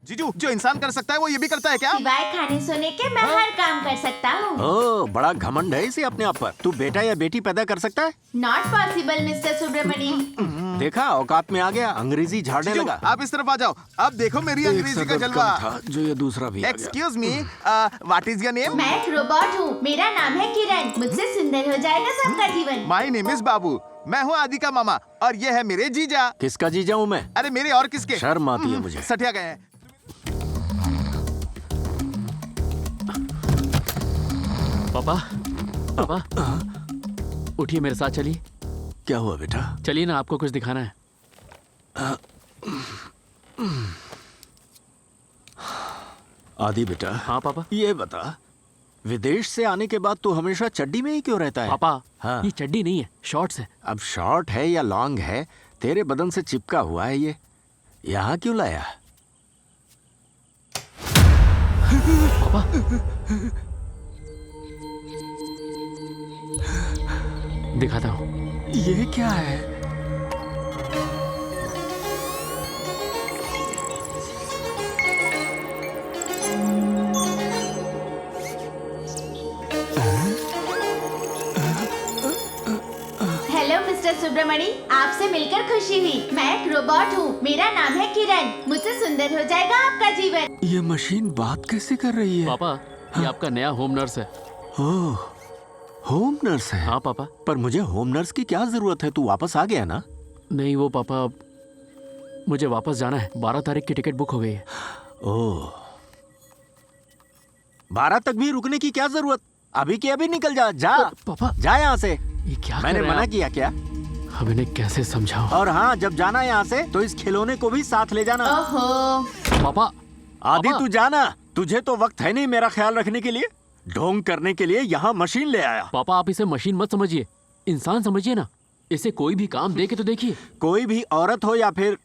जीजू, जो इंसान कर सकता है वो ये भी करता है क्या? सिवाय खाने सोने के मैं हर काम कर सकता हूँ। ओह, बड़ा घमंड है इसे अपने आप पर। तू बेटा या बेटी पैदा कर सकता है? Not possible mister Subramani. देखा, औकात में आ गया, अंग्रेजी झाड़ने जीजू, लगा। आप इस तरफ आ जाओ। अब देखो मेरी अंग्रेजी का जलवा। जो ये दूसरा भी आ गया। Excuse me, what is your name? मैं एक रोबोट हूँ। मेरा नाम है किरण। मुझसे सुंदर हो जाएगा सबका जीवन। माय नेम इज बाबू। मैं हूँ आदि का मामा और ये है मेरे जीजा। किसका जीजा हूँ मैं? अरे मेरे और किसके? शर्म आती है मुझे। सटिया गए हैं। पापा, पापा, उठिए, मेरे साथ चलिए। क्या हुआ बेटा? चलिए ना, आपको कुछ दिखाना है। आदि बेटा। हाँ पापा। ये बता, विदेश से आने के बाद तू हमेशा चड्डी में ही क्यों रहता है? पापा, हाँ। ये चड्डी नहीं है, शॉर्ट्स है। अब शॉर्ट है या लॉन्ग है, तेरे बदन से चिपका हुआ है ये। यहाँ क्यों लाया? पापा, दिखाता हूँ। ये क्या है? हेलो मिस्टर सुब्रमणी, आपसे मिलकर खुशी हुई। मैं एक रोबोट हूँ। मेरा नाम है किरण। मुझसे सुंदर हो जाएगा आपका जीवन। ये मशीन बात कैसे कर रही है? पापा, ये आपका नया होम नर्स है। ओह, होम नर्स है? हाँ पापा। पर मुझे होम नर्स की क्या जरूरत है? तू वापस आ गया ना? नहीं, वो पापा, मुझे वापस जाना है। 12 तारीख की टिकट बुक हो गई है। ओह, 12 तक भी रुकने की क्या जरूरत? अभी के अभी निकल जा। जा पापा, जा यहाँ से। ये क्या मैंने कर रहे हैं मना आप? किया क्या? अब इन्हें कैसे समझाऊं? और हाँ, जब जाना यहाँ से तो इस खिलौने को भी साथ ले जाना। ओहो, पापा, आदि पापा। तू जाना। तुझे तो वक्त है नहीं मेरा ख्याल रखने के लिए। ढोंग करने के लिए यहाँ मशीन ले आया। पापा, आप इसे मशीन मत समझिए, इंसान समझिए ना। इसे कोई भी काम दे के तो देखिए। कोई भी औरत हो या फिर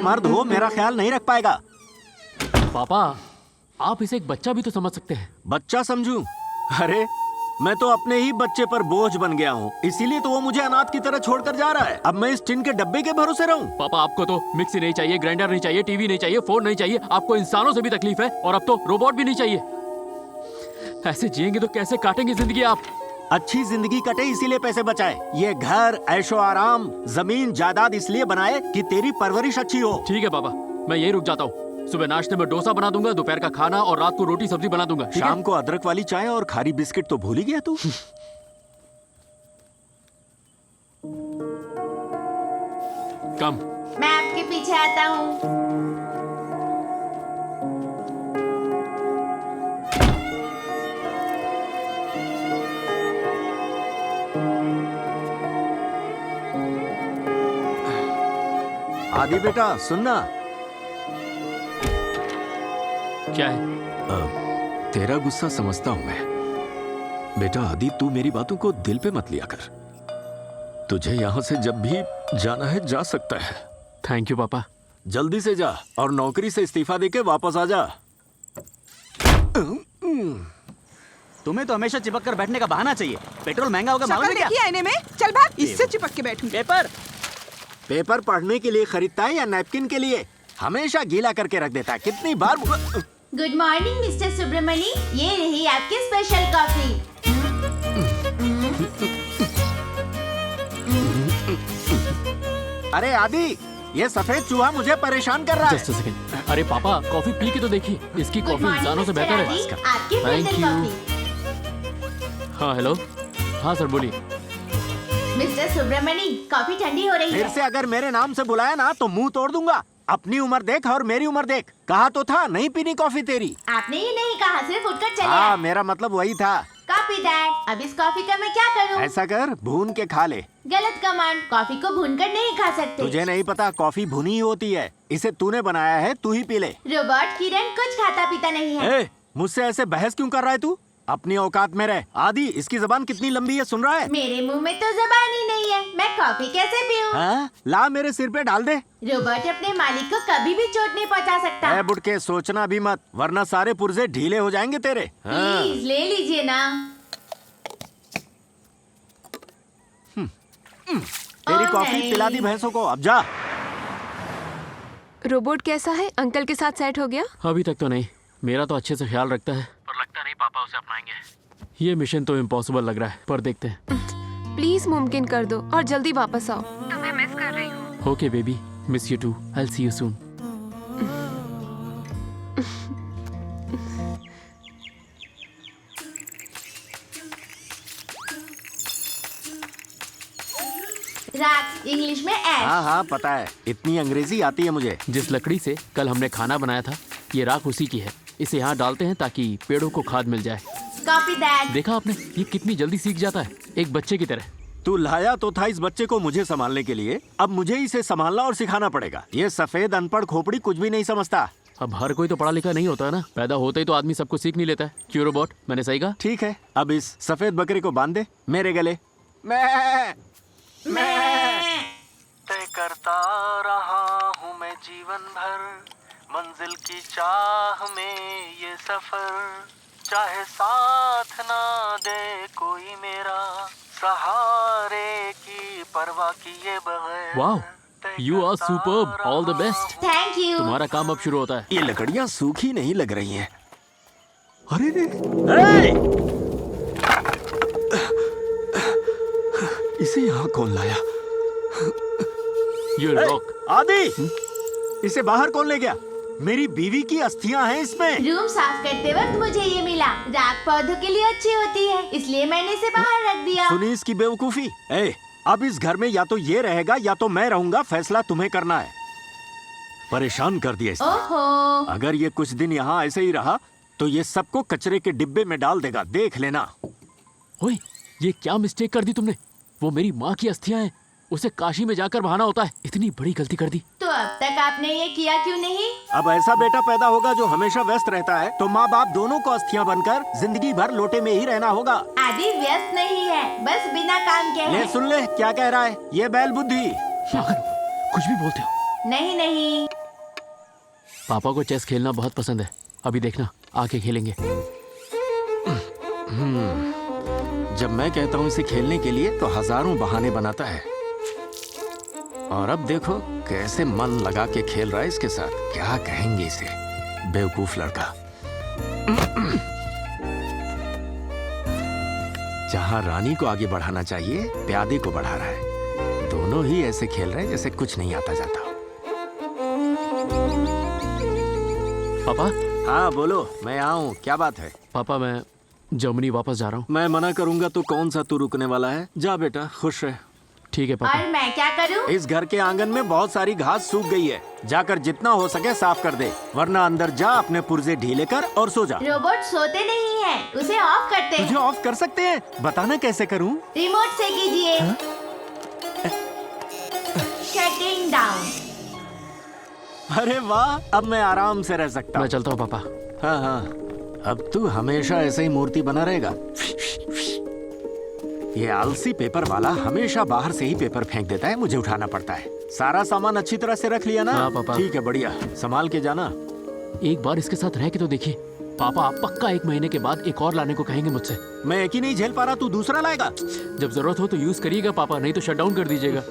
मर्द हो, मेरा ख्याल नहीं रख पाएगा। पापा, आप इसे एक बच्चा भी तो समझ सकते हैं। बच्चा समझूं? अरे, मैं तो अपने ही बच्चे पर बोझ बन गया हूँ, इसीलिए तो वो मुझे अनाथ की तरह छोड़कर जा रहा है। अब मैं इस टिन के डब्बे के भरोसे रहूं? पापा, आपको तो मिक्सी नहीं चाहिए, ग्राइंडर नहीं चाहिए, टीवी नहीं चाहिए, फोन नहीं चाहिए। आपको इंसानों से भी तकलीफ है और अब तो रोबोट भी नहीं चाहिए। ऐसे जिएंगे तो कैसे काटेंगे जिंदगी आप? अच्छी जिंदगी कटे इसीलिए पैसे बचाए। ये घर, ऐशो आराम, जमीन जायदाद इसलिए बनाए कि तेरी परवरिश अच्छी हो। ठीक है पापा, मैं यही रुक जाता हूँ। सुबह नाश्ते में डोसा बना दूंगा, दोपहर का खाना और रात को रोटी सब्जी बना दूंगा। ठीक है? शाम को अदरक वाली चाय और खारी बिस्किट तो भूल ही गया तू। कम। मैं आपके पीछे आता हूँ। आदि बेटा सुनना। क्या है? तेरा गुस्सा समझता हूं मैं। बेटा आदि, तू मेरी बातों को दिल पे मत लिया कर। तुझे यहाँ से जब भी जाना है जा सकता है। थैंक यू पापा। जल्दी से जा और नौकरी से इस्तीफा देके वापस आ जा। तुम्हें तो हमेशा चिपक कर बैठने का बहाना चाहिए। पेट्रोल महंगा होगा, मालूम है शक्ल क्या? देखी आईने में? चल भाग, इससे चिपक के बैठूं। पेपर पेपर पढ़ने के लिए खरीदता है या नैपकिन के लिए? हमेशा गीला करके रख देता है। कितनी बार गुड मॉर्निंग मिस्टर सुब्रमणी, ये रही आपकी स्पेशल कॉफी। अरे आदि, ये सफेद चूहा मुझे परेशान कर रहा है। Just second. अरे पापा, कॉफी पी के तो देखिए, इसकी गुड कॉफी मॉर्निंग इंसानों से मिस्टर बेहतर आदि, है। आपकी Thank फिल्टर you. कॉफी। हाँ हेलो। हाँ सर, बोलिए। मिस्टर सुब्रमणी, कॉफी ठंडी हो रही फिर है। से अगर मेरे नाम से बुलाया ना तो मुंह तोड़ दूंगा। अपनी उम्र देख और मेरी उम्र देख। कहा तो था नहीं पीनी कॉफी तेरी। आपने ही नहीं कहा, सिर्फ उठकर चले हाँ, आए। मेरा मतलब वही था। कॉफी डैड, अब इस कॉफी का मैं क्या करूं? ऐसा कर, भून के खा ले। गलत कमांड, कॉफी को भूनकर नहीं खा सकते। तुझे नहीं पता, कॉफी भुनी ही होती है। इसे तूने बनाया है, तू ही पी ले। रोबोट किरण कुछ खाता पीता नहीं है। ए, मुझसे ऐसे बहस क्यों कर रहा है तू? अपनी औकात में रह। आदि, इसकी जबान कितनी लंबी है सुन रहा है? मेरे मुंह में तो जबान ही नहीं है, मैं कॉफी कैसे पीऊं? हाँ? ला मेरे सिर पे डाल दे। रोबोट अपने मालिक को कभी भी चोट नहीं पहुंचा सकता। ए बुटके, सोचना भी मत, वरना सारे पुर्जे ढीले हो जाएंगे तेरे। हाँ। प्लीज ले लीजिए ना। तेरी ओ, कॉफी नहीं। पिला दी भैंसों को, अब जा। रोबोट कैसा है? अंकल के साथ सेट हो गया? अभी तक तो नहीं, मेरा तो अच्छे से ख्याल रखता है, पर लगता नहीं पापा उसे अपनाएंगे। ये मिशन तो इम्पॉसिबल लग रहा है, पर देखते हैं। प्लीज मुमकिन कर दो और जल्दी वापस आओ। तुम्हें मिस कर रही हूँ। Okay baby, miss you too, I will see you soon. रात इंग्लिश में एश। हाँ हाँ पता है, इतनी अंग्रेजी आती है मुझे। जिस लकड़ी से कल हमने खाना बनाया था, ये राख उसी की है। इसे यहाँ डालते हैं ताकि पेड़ों को खाद मिल जाए। Copy that. देखा आपने, ये कितनी जल्दी सीख जाता है, एक बच्चे की तरह। तू लाया तो था इस बच्चे को मुझे संभालने के लिए, अब मुझे इसे संभालना और सिखाना पड़ेगा। ये सफेद अनपढ़ खोपड़ी कुछ भी नहीं समझता। अब हर कोई तो पढ़ा लिखा नहीं होता है ना, पैदा होते ही तो आदमी सब कुछ सीख नहीं लेता है। क्यों रोबोट, मैंने सही कहा? ठीक है, अब इस सफेद बकरे को बांध दे मेरे गले। मैं तय करता रहा हूँ मैं जीवन भर, मंजिल की चाह में ये सफर, चाहे साथ ना दे कोई मेरा, सहारे की परवाह किए बगैर। वाह, you are superb, all the best. Thank you. तुम्हारा काम अब शुरू होता है। ये लकड़ियाँ सूखी नहीं लग रही हैं। अरे रे, इसे यहाँ कौन लाया? You rock. आदि, इसे बाहर कौन ले गया? मेरी बीवी की अस्थियां हैं इसमें। रूम साफ करते वक्त मुझे ये मिला। राख पौधों के लिए अच्छी होती है, इसलिए मैंने इसे बाहर रख दिया। सुनी इसकी बेवकूफी। अब इस घर में या तो ये रहेगा या तो मैं रहूंगा, फैसला तुम्हें करना है। परेशान कर दिया इसने। ओहो। अगर ये कुछ दिन यहाँ ऐसे ही रहा तो ये सबको कचरे के डिब्बे में डाल देगा, देख लेना। ओए, ये क्या मिस्टेक कर दी तुमने? वो मेरी माँ की अस्थियां हैं, उसे काशी में जाकर बहाना होता है। इतनी बड़ी गलती कर दी। तो अब तक आपने ये किया क्यों नहीं? अब ऐसा बेटा पैदा होगा जो हमेशा व्यस्त रहता है, तो माँ बाप दोनों को अस्थियां बनकर जिंदगी भर लोटे में ही रहना होगा। आदि व्यस्त नहीं है, बस बिना काम के ले है। सुन ले क्या कह रहा है, ये बैल बुद्धि। पागल हो, कुछ भी बोलते हो। नहीं नहीं। पापा को चेस खेलना बहुत पसंद है, अभी देखना आके खेलेंगे। जब मैं कहता हूँ इसे खेलने के लिए तो हजारों बहाने बनाता है, और अब देखो कैसे मन लगा के खेल रहा है इसके साथ। क्या कहेंगे इसे, बेवकूफ लड़का। जहाँ रानी को आगे बढ़ाना चाहिए, प्यादे को बढ़ा रहा है। दोनों ही ऐसे खेल रहे हैं जैसे कुछ नहीं आता जाता। पापा। हाँ बोलो, मैं आऊँ, क्या बात है? पापा, मैं जर्मनी वापस जा रहा हूँ। मैं मना करूंगा तो कौन सा तू रुकने वाला है? जा बेटा, खुश रह। ठीक है पापा। और मैं क्या करूं? इस घर के आंगन में बहुत सारी घास सूख गई है, जाकर जितना हो सके साफ कर दे, वरना अंदर जा, अपने पुर्जे ढीले कर और सो जा। रोबोट सोते नहीं है, उसे ऑफ करते तुझे हैं। ऑफ कर सकते हैं? बताना कैसे करूं? रिमोट से कीजिए। Shutting down. अरे वाह, अब मैं आराम से रह सकता मैं हूँ। चलता हूँ पापा। हाँ हाँ, अब तू हमेशा ऐसे ही मूर्ति बना रहेगा। ये आलसी पेपर वाला हमेशा बाहर से ही पेपर फेंक देता है, मुझे उठाना पड़ता है। सारा सामान अच्छी तरह से रख लिया ना? हाँ, पापा। ठीक है, बढ़िया, संभाल के जाना। एक बार इसके साथ रह के तो देखिए पापा, आप पक्का 1 महीने के बाद एक और लाने को कहेंगे मुझसे। मैं एक ही नहीं झेल पा रहा, तू दूसरा लाएगा? जब जरूरत हो तो यूज करिएगा पापा, नहीं तो शट डाउन कर दीजिएगा।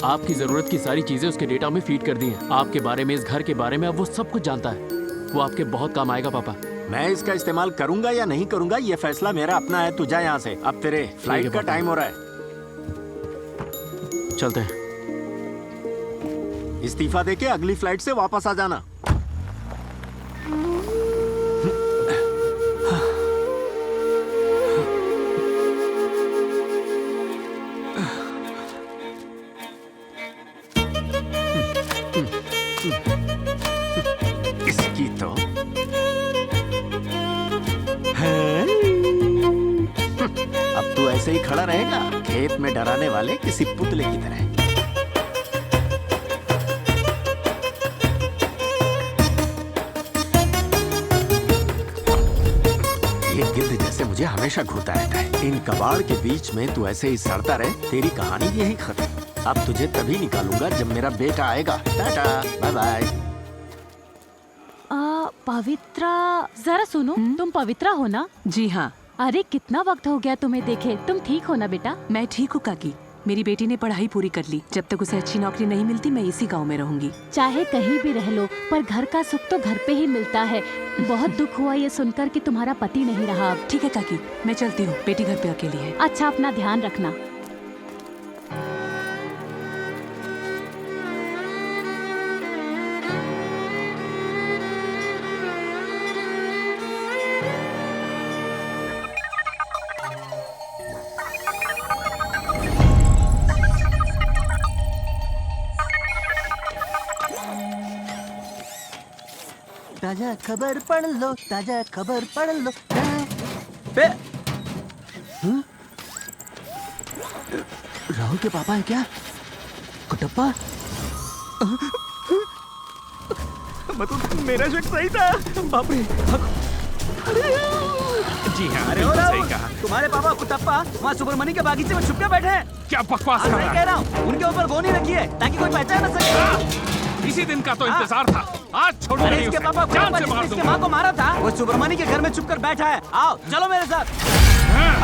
आपकी जरूरत की सारी चीजें उसके डेटा में फीड कर दी हैं। आपके बारे में, इस घर के बारे में अब वो सब कुछ जानता है। वो आपके बहुत काम आएगा पापा। मैं इसका इस्तेमाल करूंगा या नहीं करूंगा ये फैसला मेरा अपना है। तू जा यहाँ से, अब तेरे फ्लाइट का पापा। टाइम हो रहा है। चलते हैं। इस्तीफा देके अगली फ्लाइट से वापस आ जाना। इसकी तो अब तू ऐसे ही खड़ा रहेगा, खेत में डराने वाले किसी पुतले की तरह। ये गिद्ध जैसे मुझे हमेशा घूरता रहता है। इन कबाड़ के बीच में तू ऐसे ही सड़ता रहे, तेरी कहानी यही खत्म। अब तुझे तभी निकालूंगा जब मेरा बेटा आएगा। Tata, bye bye. पवित्रा, जरा सुनो, तुम पवित्रा हो ना? जी हाँ, अरे कितना वक्त हो गया तुम्हें देखे। तुम ठीक हो ना बेटा? मैं ठीक हूँ काकी। मेरी बेटी ने पढ़ाई पूरी कर ली। जब तक उसे अच्छी नौकरी नहीं मिलती मैं इसी गांव में रहूंगी। चाहे कहीं भी रह लो, पर घर का सुख तो घर पे ही मिलता है। बहुत दुख हुआ ये सुनकर कि तुम्हारा पति नहीं रहा अब। ठीक है काकी, मैं चलती हूँ, बेटी घर पे अकेली है। अच्छा, अपना ध्यान रखना। ताजा खबर पढ़ लो, ताजा खबर पढ़ लो। बे राहुल के पापा है क्या? कुटप्पा? मतलब मेरा शक सही था। बाप रे। जी हाँ, अरे बिल्कुल राहुल, सही कहा। तुम्हारे पापा कुटप्पा वहाँ सुब्रमण्य के बागीचे में छुप के बैठे हैं। क्या बकवास कर मैं रहा कह है? रहा हूँ, उनके ऊपर गोनी रखी है ताकि कोई पहचान न सके। इसी दिन का तो इंतजार था। आज छोड़ो अरे नहीं इसके उसे। पापा जान कुटप्पा से मार जिसने इसके दूंगा। माँ को मारा था, वो सुब्रमण्य के घर में छुप कर बैठा है। आओ चलो मेरे साथ।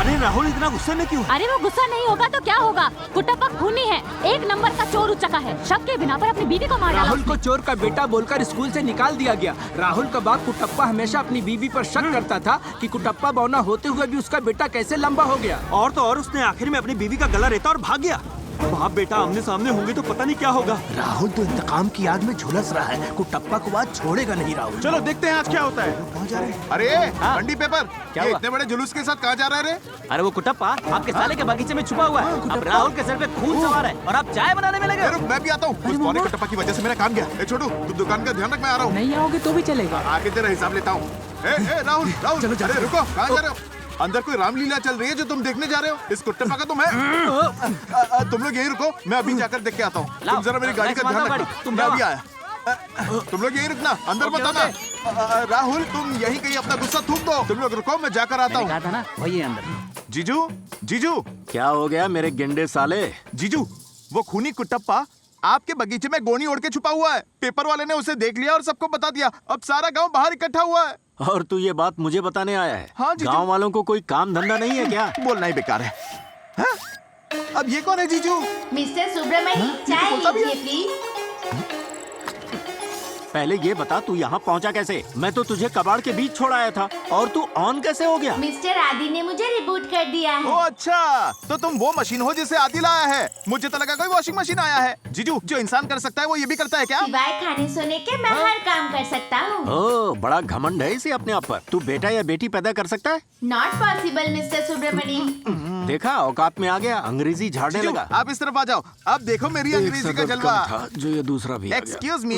अरे राहुल इतना गुस्से में क्यों? अरे वो गुस्सा नहीं होगा तो क्या होगा? कुटप्पा खूनी है, एक नंबर का चोर उचका है। शक के बिना पर अपनी बीवी को मार डाला। राहुल को चोर का बेटा बोलकर स्कूल से निकाल दिया गया। राहुल का बाप कुटप्पा हमेशा अपनी बीवी पर शक करता था कि कुटप्पा बौना होते हुए भी उसका बेटा कैसे लंबा हो गया। और तो और उसने आखिर में अपनी बीवी का गला रेता और भाग गया। बाप बेटा आमने सामने होंगे तो पता नहीं क्या होगा। राहुल तो इंतकाम की आग में झुलस रहा है। कुटप्पा को आज छोड़ेगा नहीं राहुल। चलो देखते हैं आज क्या होता है। कहाँ जा रहे हैं? अरे बंडी पेपर, क्या ये हुआ? इतने बड़े जुलूस के साथ कहाँ जा रहे रे? अरे वो कुटप्पा आपके साले के बगीचे में छुपा हुआ है। अब राहुल के सर पे खून सवार है और आप चाय बनाने में लगे हो। रुक, मैं भी आता हूँ। उस पौने कटप्पा की वजह से मेरा काम गया। ए छोटू, तू दुकान का ध्यान रख, मैं आ रहा हूँ। नहीं आओगे तो भी चलेगा। आगे तेरा हिसाब लेता हूँ। ए राहुल, राहुल, अरे रुको, कहाँ जा रहे हो? अंदर कोई रामलीला चल रही है जो तुम देखने जा रहे हो? इस कुट्टप्पा का तो मैं तुम लोग यहीं रुको, मैं अभी जाकर देख के आता हूँ। तुम जरा मेरी गाड़ी का ध्यान रखना। मैं अभी आया। तुम लोग यहीं रुकना, अंदर मत आना। राहुल, तुम यहीं कहीं अपना गुस्सा थूक दो। तुम लोग रुको, मैं जाकर आता हूँ। कहा था ना, वही अंदर। जीजू, जीजू, क्या हो गया मेरे गेंडे साले? जीजू, वो खूनी कुट्टप्पा आपके बगीचे में गोनी ओढ़ के छुपा हुआ है। पेपर वाले ने उसे देख लिया और सबको बता दिया। अब सारा गांव बाहर इकट्ठा हुआ है। और तू ये बात मुझे बताने आया है? हाँ, जीजू। गांव वालों को कोई काम धंधा नहीं है क्या? बोलना ही बेकार है। हाँ? अब ये कौन है जीजू? मिस्टर सुब्रमण्य, चाय बोलता भी है? लीजिए प्लीज। पहले ये बता तू यहाँ पहुँचा कैसे? मैं तो तुझे कबाड़ के बीच छोड़ आया था और तू ऑन कैसे हो गया? मिस्टर आदि ने मुझे रिबूट कर दिया ओ है। अच्छा, तो तुम वो मशीन हो जिसे आदि लाया है। मुझे तो लगा कोई वॉशिंग मशीन आया है। जीजू, जो इंसान कर सकता है वो ये भी करता है क्या? सिवाय खाने सोने के मैं हर काम कर सकता हूँ। ओ, बड़ा घमंड है इसे अपने आप पर। तू बेटा या बेटी पैदा कर सकता है? Not possible mister Subramanya. देखा, औकात में आ गया, अंग्रेजी झाड़ने जीजू, लगा। आप इस तरफ आ जाओ। अब देखो मेरी अंग्रेजी का जलवा। था जो ये दूसरा भी आ गया। Excuse me,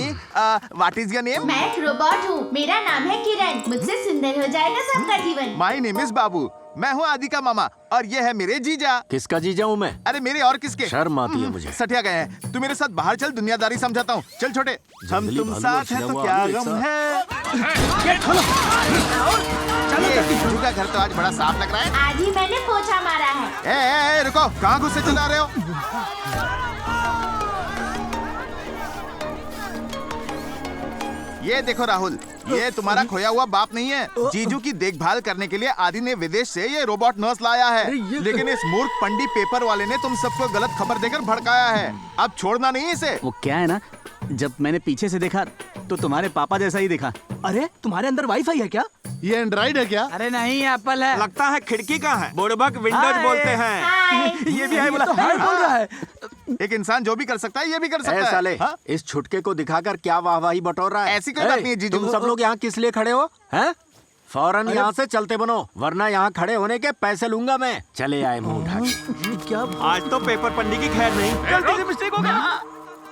what is your name? मैं एक रोबोट हूँ, मेरा नाम है किरण। मुझसे सुंदर हो जाएगा सबका जीवन। माय नेम इज बाबू। मैं हूँ आदि का मामा और ये है मेरे जीजा। किसका जीजा हूँ मैं? अरे मेरे और किसके? शर्म आती है मुझे। सटिया गए हैं। तू मेरे साथ बाहर चल, दुनियादारी समझाता हूँ। चल छोटे, हम जंगली तुम भालू साथ और हैं छिला तो हुआ क्या आलू एक गम साथ। है। गेट खोलो। ये जीजू का घर तो आज बड़ा साफ लग रहा है। आज ही मैंने पोछा मारा है। ए, रुको, कहाँ गुस्से चला रहे हो? ये देखो राहुल, ये तुम्हारा खोया हुआ बाप नहीं है। जीजू की देखभाल करने के लिए आदि ने विदेश से ये रोबोट नर्स लाया है। लेकिन इस मूर्ख पंडी पेपर वाले ने तुम सबको गलत खबर देकर भड़काया है। अब छोड़ना नहीं इसे। वो क्या है ना, जब मैंने पीछे से देखा तो तुम्हारे पापा जैसा ही दिखा। अरे तुम्हारे अंदर वाईफाई है क्या? ये एंड्रॉइड है क्या? अरे नहीं, एप्पल है। लगता है खिड़की का है। बुड़बक विंडोज बोलते हैं। हाय। ये भी है बोला। तो हाय बोल रहा है। एक इंसान जो भी कर सकता है ये भी कर सकता ए है। साले, हाँ? इस छुटके को दिखाकर क्या वाहवाही बटोर रहा है? ऐसी कोई बात नहीं है, जीजू। तुम सब लोग यहाँ किस लिए खड़े हो? हैं? फौरन यहाँ से चलते बनो, वरना यहाँ खड़े होने के पैसे लूंगा मैं। चले आए मुंह उठा के। क्या? आज तो पेपर पंडी की खैर नहीं। गलती से मिस्टेक हो गया।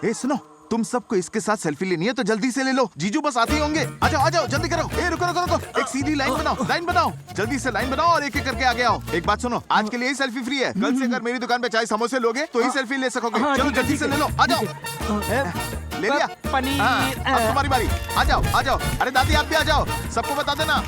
ए सुनो, तुम सबको इसके साथ सेल्फी लेनी है तो जल्दी से ले लो। जीजू बस आते ही होंगे। आ जाओ जल्दी करो। ए रुको रुको रुको, एक सीधी लाइन बनाओ, जल्दी से लाइन बनाओ और एक एक करके आगे आओ। एक बात सुनो, आज के लिए ही सेल्फी फ्री है। कल से अगर मेरी दुकान पे चाय समोसे लोगे तो ही सेल्फी ले सकोगे। चलो जल्दी से ले लो, आ जाओ। ले लिया पनीर। हाँ, अब तुम्हारी बारी। आ जाओ। अरे दादी आप भी आ जाओ, सबको बता देना।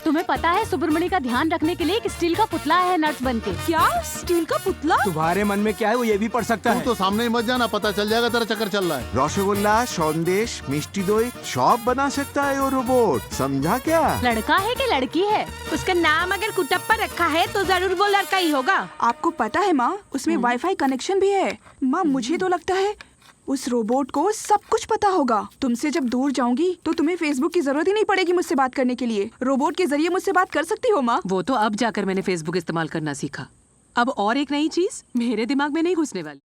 तुम्हें पता है सुब्रमणि का ध्यान रखने के लिए एक स्टील का पुतला है नर्स बन के। क्या स्टील का पुतला? तुम्हारे मन में क्या है वो ये भी पढ़ सकता तू है। तो सामने ही मत जाना, पता चल जाएगा तेरा चक्कर चल रहा है। रसगुल्ला, संदेश, मिष्टी दोई सब बना सकता है वो रोबोट, समझा क्या? लड़का है कि लड़की है? उसका नाम अगर कुटप्पा रखा है तो जरूर वो लड़का ही होगा। आपको पता है माँ, उसमें वाईफाई कनेक्शन भी है। माँ मुझे तो लगता है उस रोबोट को सब कुछ पता होगा। तुमसे जब दूर जाऊंगी तो तुम्हें फेसबुक की जरूरत ही नहीं पड़ेगी मुझसे बात करने के लिए। रोबोट के जरिए मुझसे बात कर सकती हो माँ। वो तो अब जाकर मैंने फेसबुक इस्तेमाल करना सीखा। अब और एक नई चीज मेरे दिमाग में नहीं घुसने वाली।